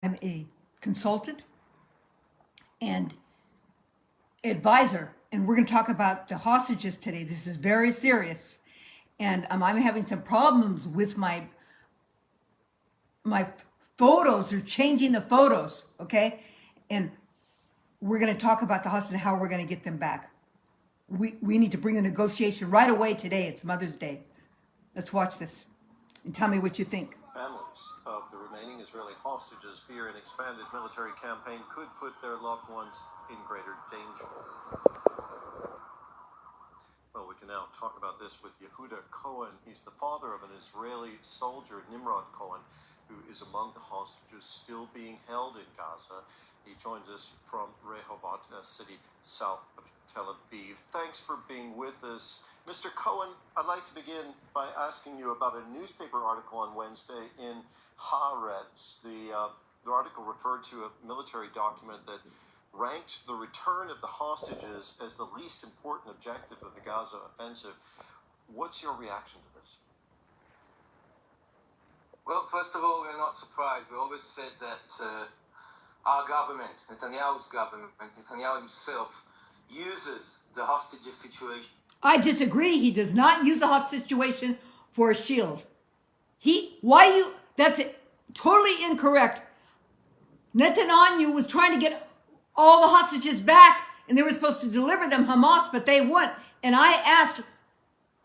I'm a consultant and advisor, and we're going to talk about the hostages today. This is very serious, and I'm having some problems with my photos. They're changing the photos, okay? And we're going to talk about the hostages, how we're going to get them back. We need to bring a negotiation right away today. It's Mother's Day. Let's watch this and tell me what you think. Families of the remaining Israeli hostages fear an expanded military campaign could put their loved ones in greater danger. Well, we can now talk about this with Yehuda Cohen. He's the father of an Israeli soldier, Nimrod Cohen, who is among the hostages still being held in Gaza. He joins us from Rehovot, a city south of Tel Aviv. Thanks for being with us. Mr. Cohen, I'd like to begin by asking you about a newspaper article on Wednesday in Haaretz. The article referred to a military document that ranked the return of the hostages as the least important objective of the Gaza offensive. What's your reaction to this? Well, first of all, we're not surprised. We always said that our government, Netanyahu's government, Netanyahu himself, uses the hostages situation. I disagree. He does not use a hostage situation for a shield. That's it. Totally incorrect. Netanyahu was trying to get all the hostages back, and they were supposed to deliver them Hamas, but they wouldn't. And I asked a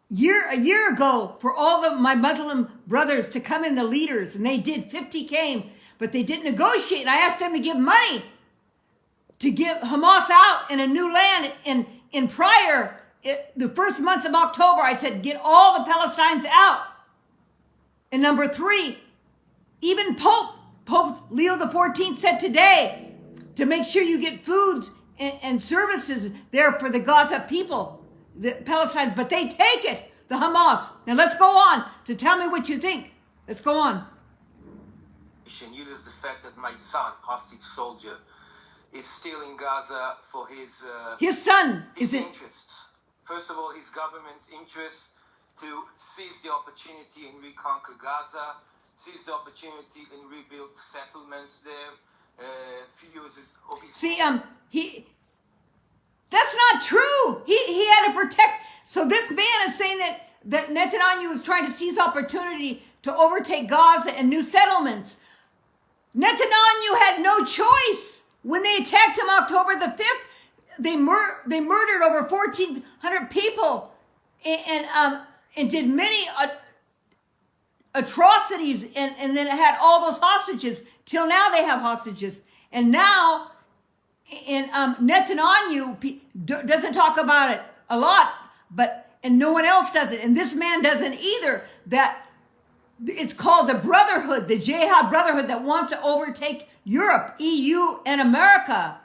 year ago for all of my Muslim brothers to come in, the leaders, and they did. 50 came, but they didn't negotiate. And I asked them to give money to give Hamas out in a new land. In prior, the first month of October, I said, get all the Palestinians out. And number 3, even Pope Leo XIV said today to make sure you get foods and services there for the Gaza people, the Palestinians, but they take it, the Hamas. Now let's go on to tell me what you think. Let's go on. Uses the fact that my son, hostage soldier, is still in Gaza for his son his is interests. First of all, his government's interest to seize the opportunity and reconquer Gaza, seize the opportunity and rebuild settlements there. That's not true. He had to protect. So this man is saying that Netanyahu is trying to seize opportunity to overtake Gaza and new settlements. Netanyahu had no choice. When they attacked him October the 5th, they murdered over 1,400 people and did many atrocities, and then had all those hostages. Till now they have hostages. And now Netanyahu doesn't talk about it a lot, and no one else does it. And this man doesn't either. That it's called the Brotherhood, the Jihad Brotherhood, that wants to overtake Europe, EU, and America.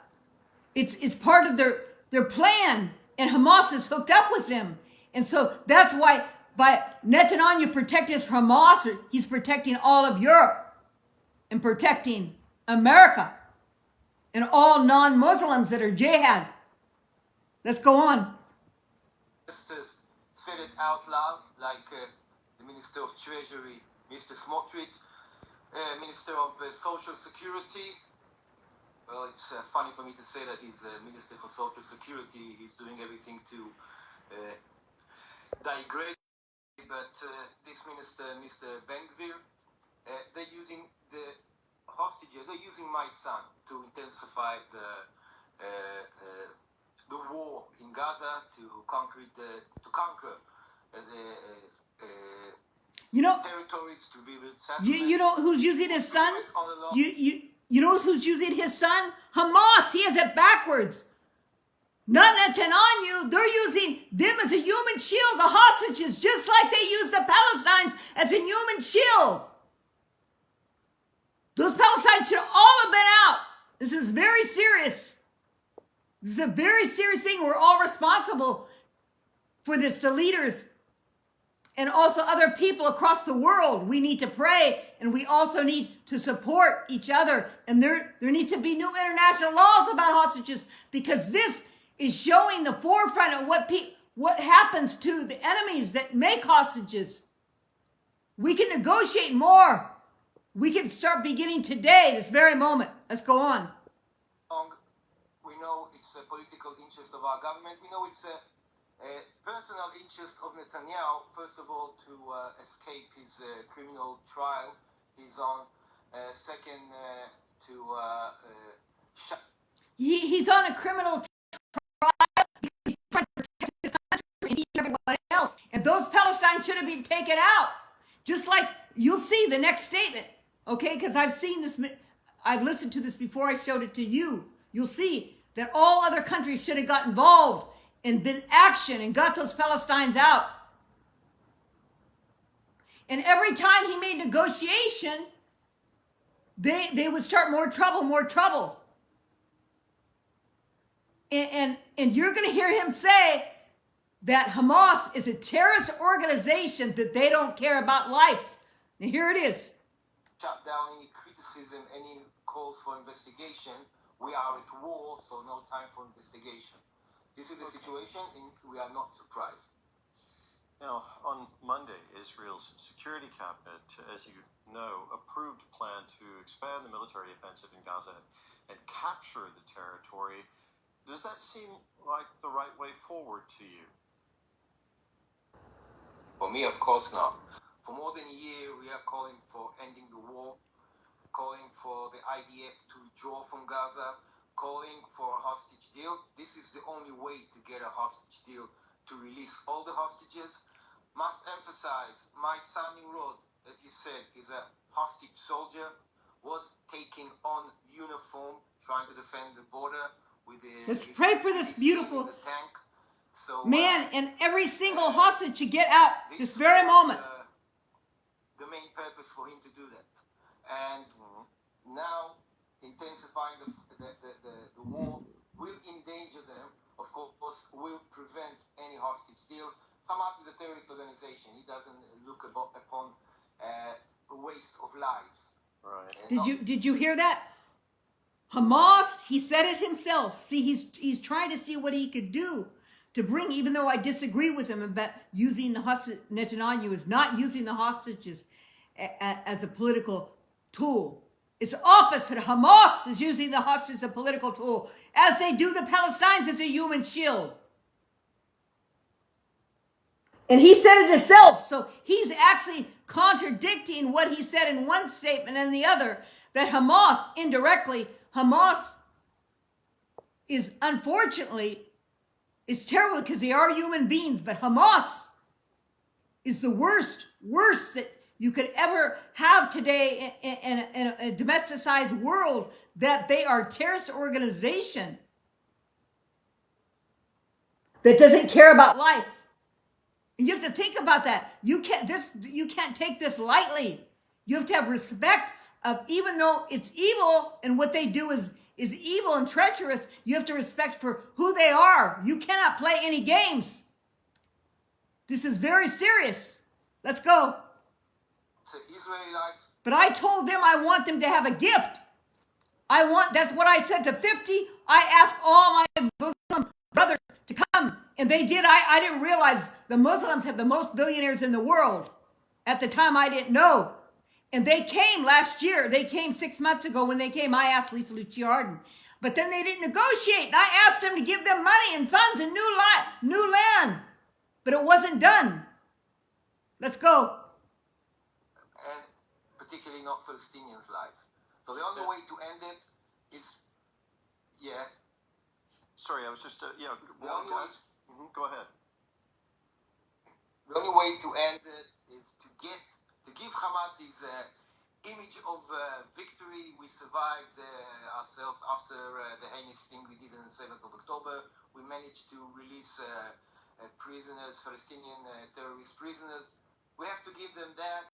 It's part of their plan, and Hamas is hooked up with them. And so that's why by Netanyahu protecting Hamas, he's protecting all of Europe and protecting America and all non-Muslims that are jihad. Let's go on. Just said it out loud, like the Minister of Treasury, Mr. Smotrich, Minister of Social Security. Well, it's funny for me to say that he's Minister for Social Security. He's doing everything to degrade. But this minister, Mr. Ben-Gvir, they're using the hostages. They're using my son to intensify the war in Gaza, to conquer territories, to rebuild settlements. You know who's using his son? You know who's using his son? Hamas. He has it backwards. Not Netanyahu. They're using them as a human shield, the hostages, just like they use the Palestinians as a human shield. Those Palestinians should all have been out. This is very serious. This is a very serious thing. We're all responsible for this, the leaders and also other people across the world. We need to pray, and we also need to support each other. And there needs to be new international laws about hostages, because this is showing the forefront of what happens to the enemies that make hostages. We can negotiate more. We can start beginning today, this very moment. Let's go on. We know it's a political interest of our government. We know it's a personal interest of Netanyahu, first of all, to escape his criminal trial he's on. Second, to he's on a criminal trial. He's trying to protect his country and everyone else. And those Palestinians should have been taken out. Just like you'll see the next statement, okay? Because I've seen this, I've listened to this before I showed it to you. You'll see that all other countries should have got involved and been action and got those Palestinians out. And every time he made negotiation, they would start more trouble. And you're going to hear him say that Hamas is a terrorist organization, that they don't care about lives. Now here it is. Shut down any criticism, any calls for investigation. We are at war, so no time for investigation. This is the situation, and we are not surprised. Now, on Monday, Israel's security cabinet, as you know, approved a plan to expand the military offensive in Gaza and capture the territory. Does that seem like the right way forward to you? For me, of course not. For more than a year, we are calling for ending the war, calling for the IDF to withdraw from Gaza, calling for a hostage deal. This is the only way to get a hostage deal, to release all the hostages. Must emphasize, my son Nimrod, as you said, is a hostage soldier, was taken on uniform, trying to defend the border with the... Let's pray for this beautiful tank. So, man, and every single hostage to get out this very moment. The main purpose for him to do that. And now, intensifying the war will endanger them, of course, will prevent any hostage deal. Hamas is a terrorist organization. He doesn't look upon a waste of lives. Right. Did you hear that? Hamas, he said it himself. See, he's trying to see what he could do to bring, even though I disagree with him about using the hostage, Netanyahu is not using the hostages as a political tool. It's opposite. Hamas is using the hostages as a political tool, as they do the Palestinians as a human shield. And he said it himself, so he's actually contradicting what he said in one statement and the other, that Hamas, indirectly, Hamas is, unfortunately, it's terrible because they are human beings, but Hamas is the worst that you could ever have today in a domesticized world, that they are a terrorist organization that doesn't care about life. And you have to think about that. You can't take this lightly. You have to have respect of, even though it's evil and what they do is evil and treacherous, you have to respect for who they are. You cannot play any games. This is very serious. Let's go. But I told them I want them to have a gift. That's what I said to 50. I asked all my Muslim brothers to come, and they did. I didn't realize the Muslims have the most billionaires in the world. At the time, I didn't know. And they came last year. They came 6 months ago. When they came, I asked Lucia Arden. But then they didn't negotiate. And I asked them to give them money and funds and new land. But it wasn't done. Let's go. And particularly not Palestinians' lives. So the only way to end it is, Sorry, I was just, The only way, Go ahead. The only way to end it is to give Hamas his image of victory. We survived ourselves after the heinous thing we did on the 7th of October. We managed to release prisoners, Palestinian terrorist prisoners. We have to give them that.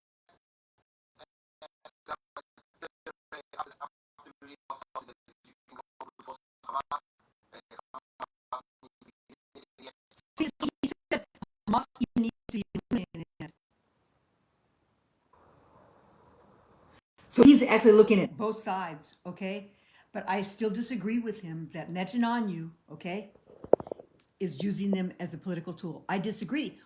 So he's actually looking at both sides, okay? But I still disagree with him that Netanyahu, okay, is using them as a political tool. I disagree.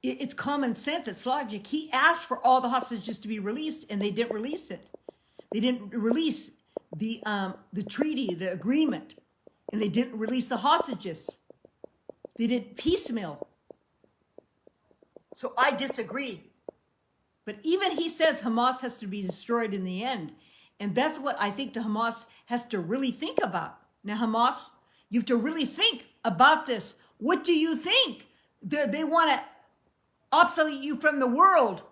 It's common sense. It's logic. He asked for all the hostages to be released, and they didn't release it. They didn't release the treaty, the agreement, and they didn't release the hostages. They did piecemeal. So I disagree. But even he says Hamas has to be destroyed in the end. And that's what I think the Hamas has to really think about. Now, Hamas, you have to really think about this. What do you think? They want to obsolete you from the world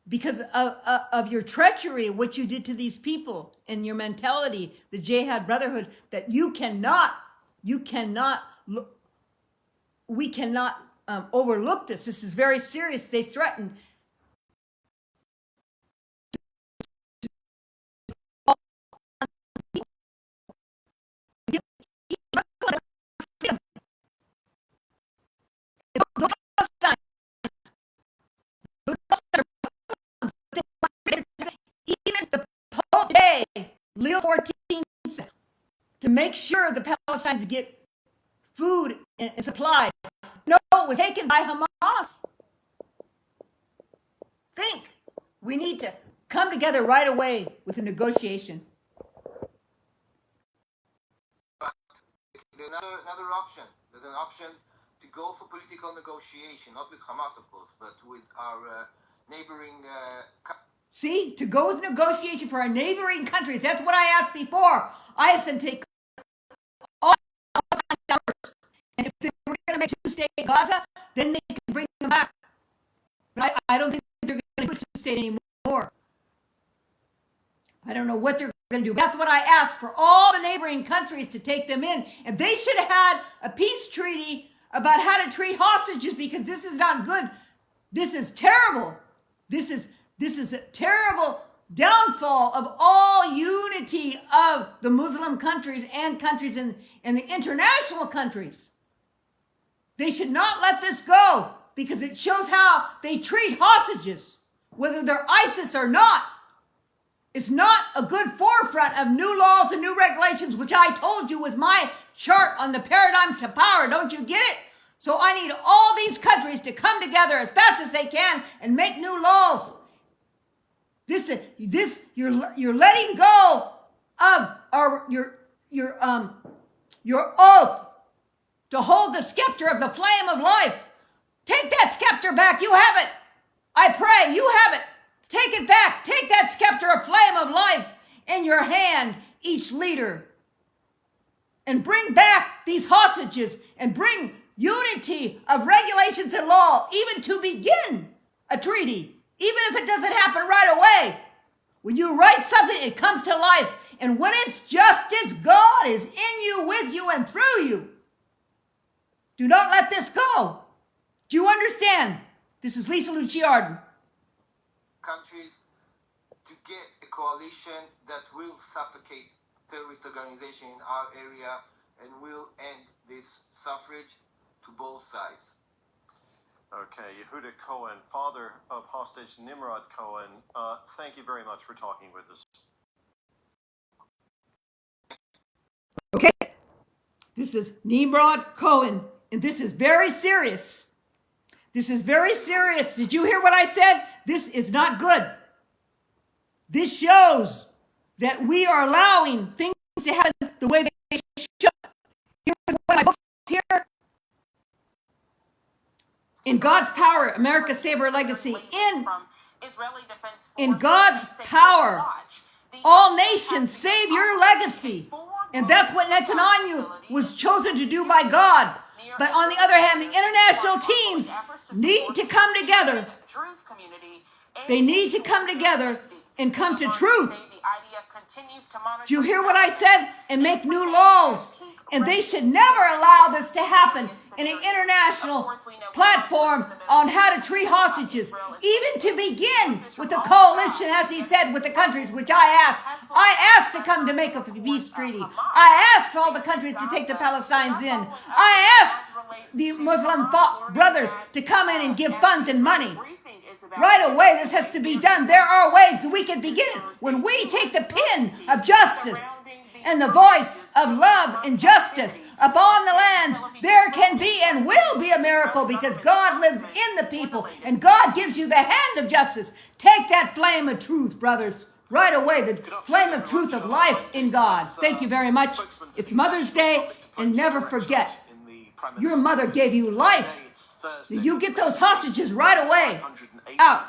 because of your treachery, what you did to these people, and your mentality, the Jihad Brotherhood, that we cannot overlook this. This is very serious. They threatened even the Pope today, Leo XIV, to make sure the Palestinians get food and supplies. No, it was taken by Hamas. Think. We need to come together right away with a negotiation. Another option. There's an option to go for political negotiation, not with Hamas, of course, but with our neighboring See, to go with negotiation for our neighboring countries. That's what I asked before. I asked them to take all first. And if they were going to make two-state Gaza, then they can bring them back. But I don't think they're going to do two-state anymore. I don't know what they're going to do. That's what I asked for all the neighboring countries to take them in. And they should have had a peace treaty about how to treat hostages, because this is not good. This is terrible. This is a terrible downfall of all unity of the Muslim countries and countries in the international countries. They should not let this go, because it shows how they treat hostages, whether they're ISIS or not. It's not a good forefront of new laws and new regulations, which I told you with my chart on the paradigms to power. Don't you get it? So I need all these countries to come together as fast as they can and make new laws. You're letting go of your oath to hold the scepter of the flame of life. Take that scepter back. You have it. I pray you have it. Take it back. Take that scepter of flame of life in your hand, each leader. And bring back these hostages and bring unity of regulations and law, even to begin a treaty, even if it doesn't happen right away. When you write something, it comes to life. And when it's justice, God is in you, with you, and through you. Do not let this go. Do you understand? This is Lucia Arden. countries to get a coalition that will suffocate terrorist organization in our area and will end this suffrage to both sides. Okay, Yehuda Cohen, father of hostage Nimrod Cohen, thank you very much for talking with us. Okay, this is Nimrod Cohen, and this is very serious. This is very serious. Did you hear what I said? This is not good. This shows that we are allowing things to happen the way they should. Here's one of my books here. In God's power, America Save Her Legacy. In God's power, all nations save your legacy. And that's what Netanyahu was chosen to do by God. But on the other hand, the international teams need to come together. They need to come together and come to truth. Do you hear what I said? And make new laws. And they should never allow this to happen in an international platform on how to treat hostages, even to begin with a coalition, as he said, with the countries which I asked. I asked to come to make a peace treaty. I asked all the countries to take the Palestinians in. I asked the Muslim brothers to come in and give funds and money. Right away, this has to be done. There are ways we can begin. When we take the pen of justice and the voice of love and justice upon the lands, there can be and will be a miracle, because God lives in the people and God gives you the hand of justice. Take that flame of truth, brothers, right away, the flame of truth of life in God. Thank you very much. It's Mother's Day, and never forget, your mother gave you life. You get those hostages right away. Out.